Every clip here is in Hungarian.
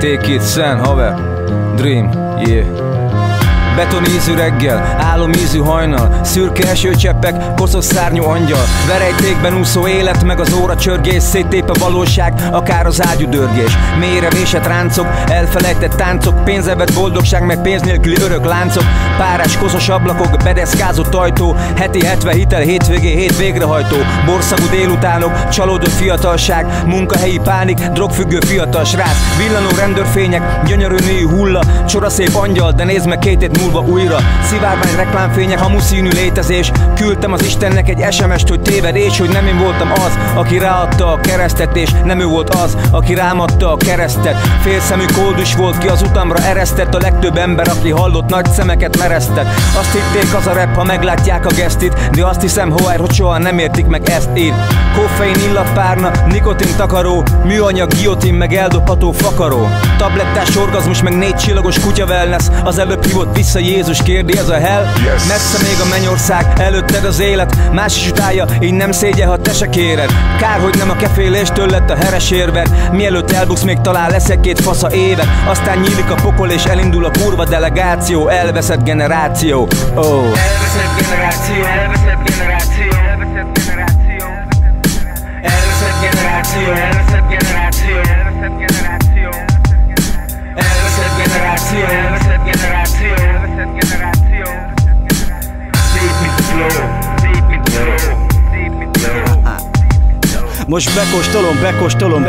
Take it, Sen, haver, Dream, yeah. Betonízű reggel, álomízű hajnal, szürke esőcseppek, koszos szárnyú angyal, verejtékben úszó élet, meg az óra csörgés, széttép a valóság, akár az ágyú dörgés. Mélyre vésett ráncok, elfelejtett táncok, pénzevett boldogság, meg pénz nélküli örök láncok, párás koszos ablakok, bedeszkázott ajtó, heti 70 hitel, hétvégé 7 végrehajtó, borszagú délutánok, csalódott fiatalság, munkahelyi pánik, drogfüggő fiatal srác, villanó rendőrfények, gyönyörű női hulla, csoraszép angyal, de nézd meg 2 hét múlva újra. Szivárvány reklámfények, hamuszínű létezés. Küldtem az Istennek egy SMS-t, hogy tévedés, hogy nem én voltam az, aki ráadta a keresztet, és nem ő volt az, aki rám adta a keresztet. Félszemű koldus volt, ki az utamra eresztett, a legtöbb ember, aki hallott, nagy szemeket meresztett. Azt hitték, az a rap, ha meglátják a gesztit, de azt hiszem, hogy soha nem értik meg ezt itt. Koffein, illatpárna, nikotin takaró, műanyag, guillotine, meg eldobható fakaró. Tablettás orgazmus, meg 4 csillagos kutya wellness. Az előbb hívott vissza Jézus, kérdi, ez a hell? Yes. Messze még a mennyország, előtted az élet, más is utálja, így nem szégyen, ha te se kéred. Kár, hogy nem a keféléstől lett a heres érved. Mielőtt elbuksz, még talál leszek 2 fasza évet. Aztán nyílik a pokol és elindul a kurva delegáció. Elveszett generáció, oh. Elveszett generáció, elveszett generáció, elveszett generáció, elveszett generáció, elveszett generáció, elveszett generáció, elveszett generáció, elveszett generáció, elveszett generáció. Deep in the flow, deep in the flow, deep in the flow. Most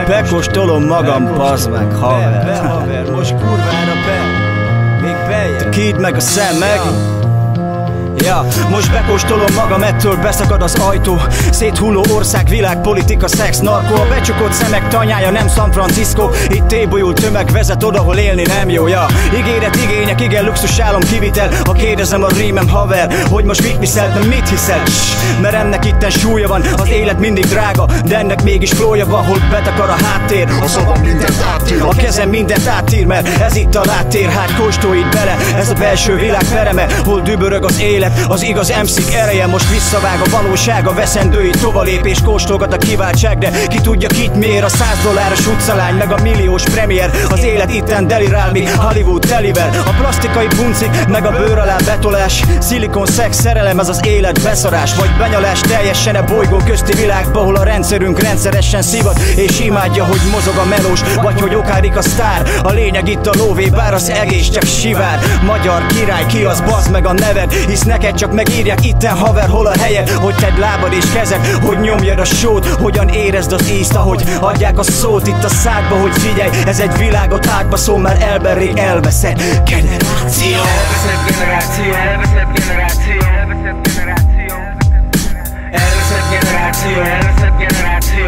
bekóstolom magam, bazd meg, haver. Most kurvára be, még beljebb. A Kid meg a Sen meg. Ja, most bekóstolom magam, ettől beszakad az ajtó. Széthulló ország, világ, politika, szex, narkó. A becsukott szemek tanyája nem San Francisco. Itt ébolyul tömeg vezet oda, hol élni nem jó, ja. Ígéret, igények, igen, luxus álom, kivitel. Ha kérdezem a rímem, haver, hogy most mit viszel, nem mit hiszel? Mert ennek itten súlya van, az élet mindig drága, de ennek mégis flója van, hol betakar a háttér. A szavam mindent átír, a kezem mindent átír, mert ez itt a láttér. Hát kóstolj itt bele, ez a belső világ pereme, hol dübörög az élet. Az igaz MC-k ereje most visszavág a valóság, a veszendői tovalépés kóstolgat a kiváltság, de ki tudja kit miért a $100 utcalány, meg a milliós premier. Az élet itten delirál, míg Hollywood telivel. A plastikai puncik, meg a bőr alá betolás, szilikon, szex, szerelem, ez az élet beszarás. Vagy benyalás teljesen a bolygó közti világba, hol a rendszerünk rendszeresen szivat és imádja, hogy mozog a melós, vagy hogy okárik a sztár. A lényeg itt a lóvé, bár az egész csak sivár. Magyar király, ki az, bazd meg a neved, hisz neked csak megírják itten, haver, hol a helyed, hogy tedd lábad és kezed, hogy nyomjad a sót, hogyan érezd az ízt, ahogy adják a szót itt a szádba, hogy figyelj, ez egy világot átbaszol, már elberrég elveszett generáció. Elveszett generáció, elveszett generáció, elveszett generáció, elveszett generáció, elveszett generáció.